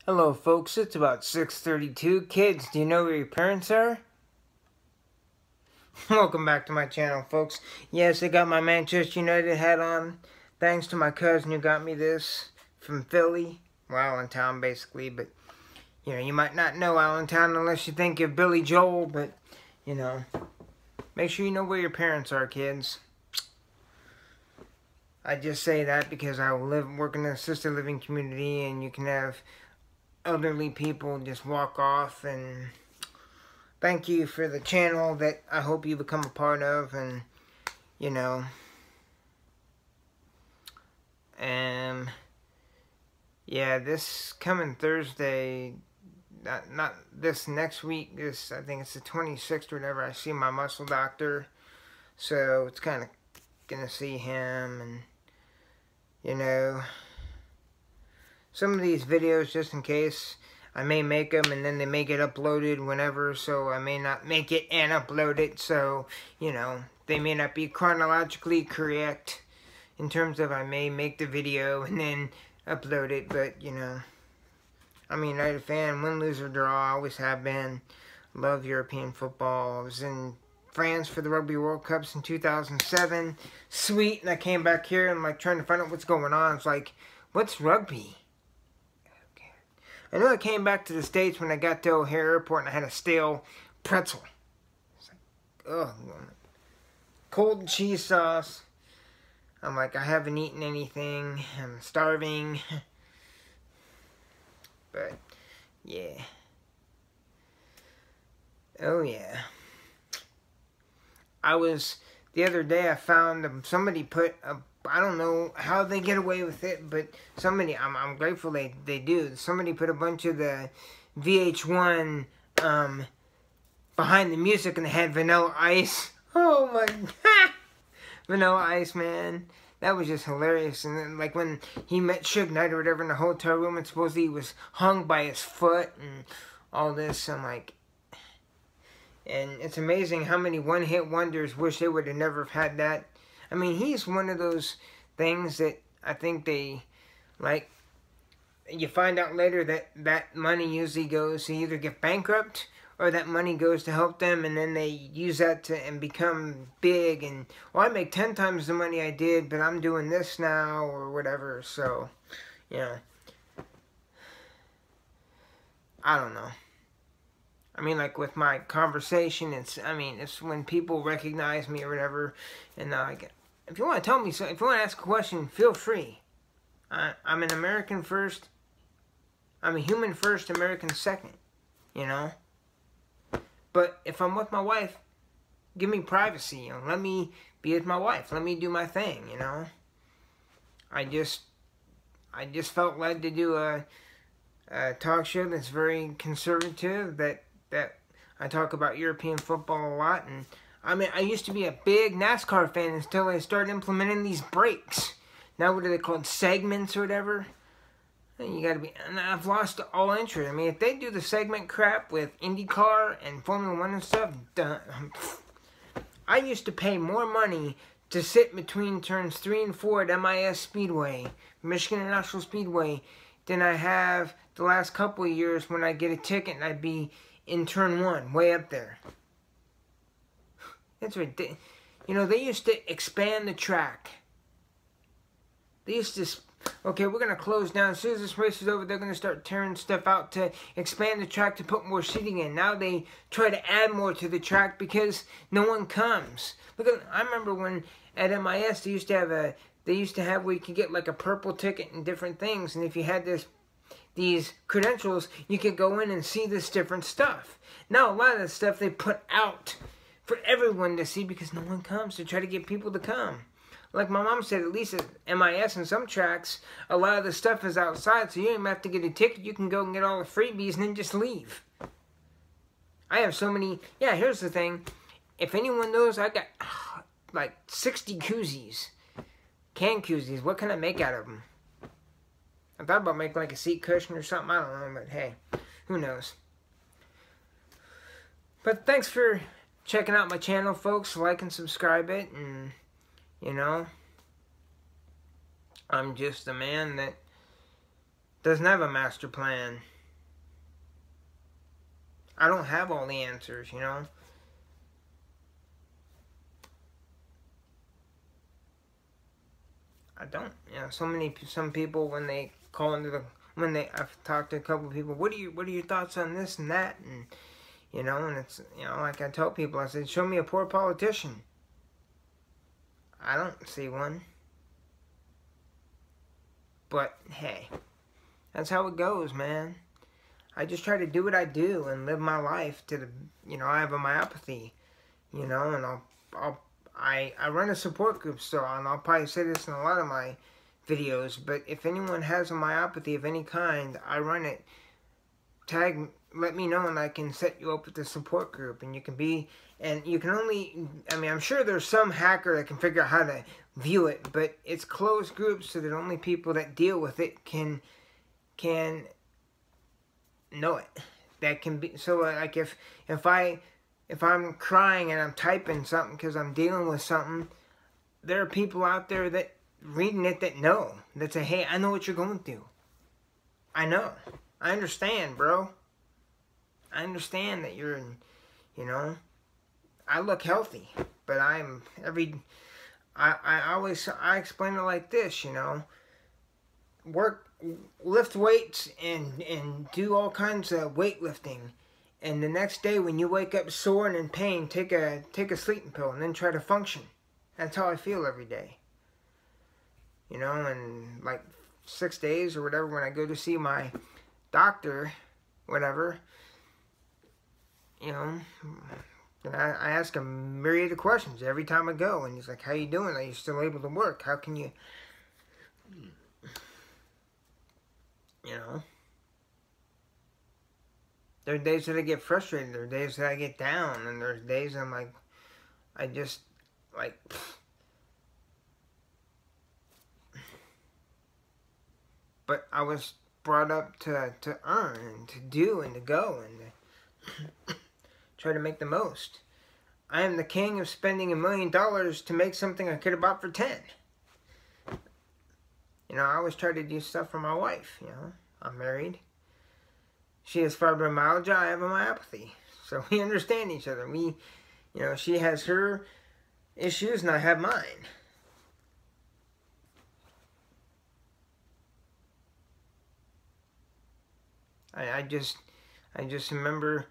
Hello folks, it's about 6:32. Kids, do you know where your parents are? Welcome back to my channel, folks. Yes, I got my Manchester United hat on. Thanks to my cousin who got me this from Philly. Well, Allentown basically, but you know, you might not know Allentown unless you think of Billy Joel, but you know, make sure you know where your parents are, kids. I just say that because I work in an assisted living community, and you can have elderly people just walk off. And thank you for the channel that I hope you become a part of, and you know, yeah, this coming Thursday, not this next week, this, I think it's the 26th or whatever, I see my muscle doctor, so it's kind of gonna see him. And you know, some of these videos, just in case, I may make them and then they may get uploaded whenever, so I may not make it and upload it, so, you know, they may not be chronologically correct in terms of I may make the video and then upload it, but, you know, I'm a United fan, win, lose, or draw, I always have been. Love European football. I was in France for the Rugby World Cups in 2007. Sweet, and I came back here and like trying to find out what's going on. It's like, what's rugby? I know I came back to the States when I got to O'Hare Airport and I had a stale pretzel. It's like, ugh. Cold cheese sauce. I'm like, I haven't eaten anything. I'm starving. But, yeah. Oh, yeah. The other day I found somebody put a, I don't know how they get away with it, but somebody, I'm grateful they do. Somebody put a bunch of the VH1 behind the music, and they had Vanilla Ice. Oh my god. Vanilla Ice, man. That was just hilarious. And then, like, when he met Suge Knight or whatever in the hotel room, and supposedly he was hung by his foot and all this, I'm like, and it's amazing how many one-hit wonders wish they would have never had that. I mean, he's one of those things that I think they, like, you find out later that that money usually goes to either get bankrupt or that money goes to help them, and then they use that to and become big, and, well, I make 10 times the money I did, but I'm doing this now, or whatever. So, you know, I don't know. I mean, like, with my conversation, it's when people recognize me or whatever, and like, if you want to tell me something, if you want to ask a question, feel free. I'm an American first, I'm a human first, American second, you know? But if I'm with my wife, give me privacy, you know? Let me be with my wife, let me do my thing, you know? I just felt led to do a talk show that's very conservative, that I talk about European football a lot. And I mean, I used to be a big NASCAR fan until they started implementing these breaks. Now, what are they called? Segments or whatever? And you gotta be, and I've lost all interest. I mean, if they do the segment crap with IndyCar and Formula 1 and stuff, done. I used to pay more money to sit between turns 3 and 4 at MIS Speedway, Michigan International Speedway, than I have the last couple of years when I get a ticket and I'd be in turn 1, way up there. That's ridiculous. You know, they used to expand the track. They used to, okay, we're going to close down. As soon as this race is over, they're going to start tearing stuff out to expand the track to put more seating in. Now they try to add more to the track because no one comes. Look at, I remember when at MIS they used to have where you could get like a purple ticket and different things, and if you had these credentials, you could go in and see this different stuff. Now, a lot of the stuff they put out for everyone to see because no one comes, to try to get people to come. Like my mom said, at least at MIS and some tracks, a lot of the stuff is outside, so you don't even have to get a ticket. You can go and get all the freebies and then just leave. I have so many. Yeah, here's the thing. If anyone knows, I got like 60 koozies. Can koozies. What can I make out of them? I thought about making like a seat cushion or something. I don't know, but hey, who knows? But thanks for checking out my channel, folks. Like and subscribe it, and you know, I'm just a man that doesn't have a master plan. I don't have all the answers, you know. I don't. You know, some people when they call into the I've talked to a couple of people. What are your thoughts on this and that? And you know, and it's, you know, like I tell people, I said, show me a poor politician. I don't see one. But hey, that's how it goes, man. I just try to do what I do and live my life to the, you know, I have a myopathy, you know, and I run a support group still, and I'll probably say this in a lot of my videos, but if anyone has a myopathy of any kind, I run it. Let me know and I can set you up with a support group, and you can be, and you can only, I mean, I'm sure there's some hacker that can figure out how to view it, but it's closed groups so that only people that deal with it can know it. That can be, so like if I'm crying and I'm typing something because I'm dealing with something, there are people out there that reading it that know, that say, hey, I know what you're going through. I know. I understand, bro. I understand that you're in, you know, I look healthy, but I explain it like this, you know, lift weights and do all kinds of weightlifting, and the next day when you wake up sore and in pain, take a sleeping pill and then try to function. That's how I feel every day. You know, and like 6 days or whatever, when I go to see my doctor, whatever, you know, and I ask him a myriad of questions every time I go, and he's like, how you doing? Are you still able to work? How can you, you know, there are days that I get frustrated, there are days that I get down, and there's days I'm like, I just, like, but I was brought up to earn and to do and to go and to try to make the most. I am the king of spending $1 million to make something I could have bought for 10. You know, I always try to do stuff for my wife, you know. I'm married. She has fibromyalgia, I have a myopathy. So we understand each other. You know, she has her issues and I have mine. I just remember,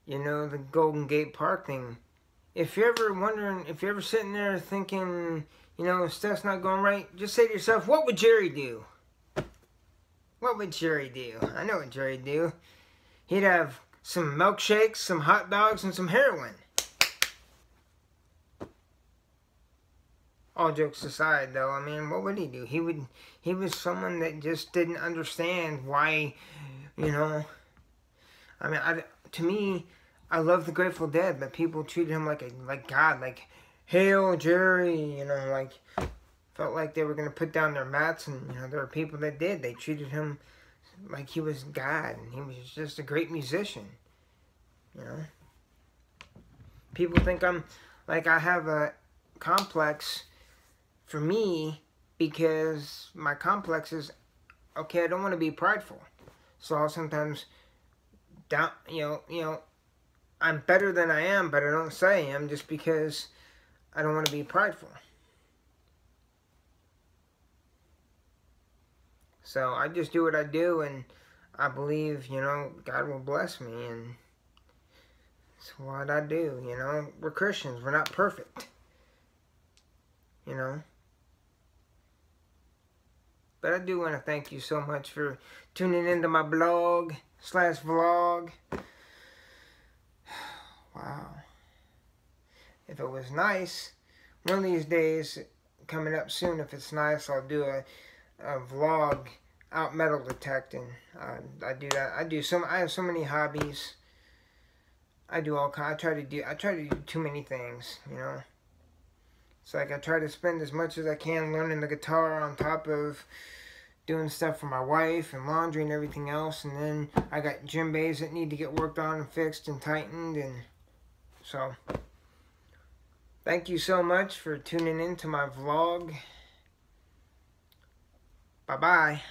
you know, the Golden Gate Park thing. If you're ever wondering, if you're ever sitting there thinking, you know, stuff's not going right, just say to yourself, what would Jerry do? What would Jerry do? I know what Jerry'd do. He'd have some milkshakes, some hot dogs, and some heroin. All jokes aside, though, I mean, what would he do? He was someone that just didn't understand why, you know, I mean, to me, I love the Grateful Dead, but people treated him like God, like, hail Jerry, you know, like, felt like they were going to put down their mats, and, you know, there were people that did. They treated him like he was God, and he was just a great musician, you know. People think I have a complex for me because my complex is, okay, I don't want to be prideful. So I'll sometimes you know, I'm better than I am, but I don't say I am just because I don't want to be prideful. So I just do what I do, and I believe, you know, God will bless me, and it's what I do, you know. We're Christians, we're not perfect, you know. But I do want to thank you so much for tuning into my blog/vlog. Wow. If it was nice, one of these days, coming up soon, if it's nice, I'll do a vlog out metal detecting. I do that. I have so many hobbies. I try to do too many things, you know. It's like I try to spend as much as I can learning the guitar on top of doing stuff for my wife and laundry and everything else, and then I got djembes that need to get worked on and fixed and tightened, and so thank you so much for tuning in to my vlog. Bye-bye.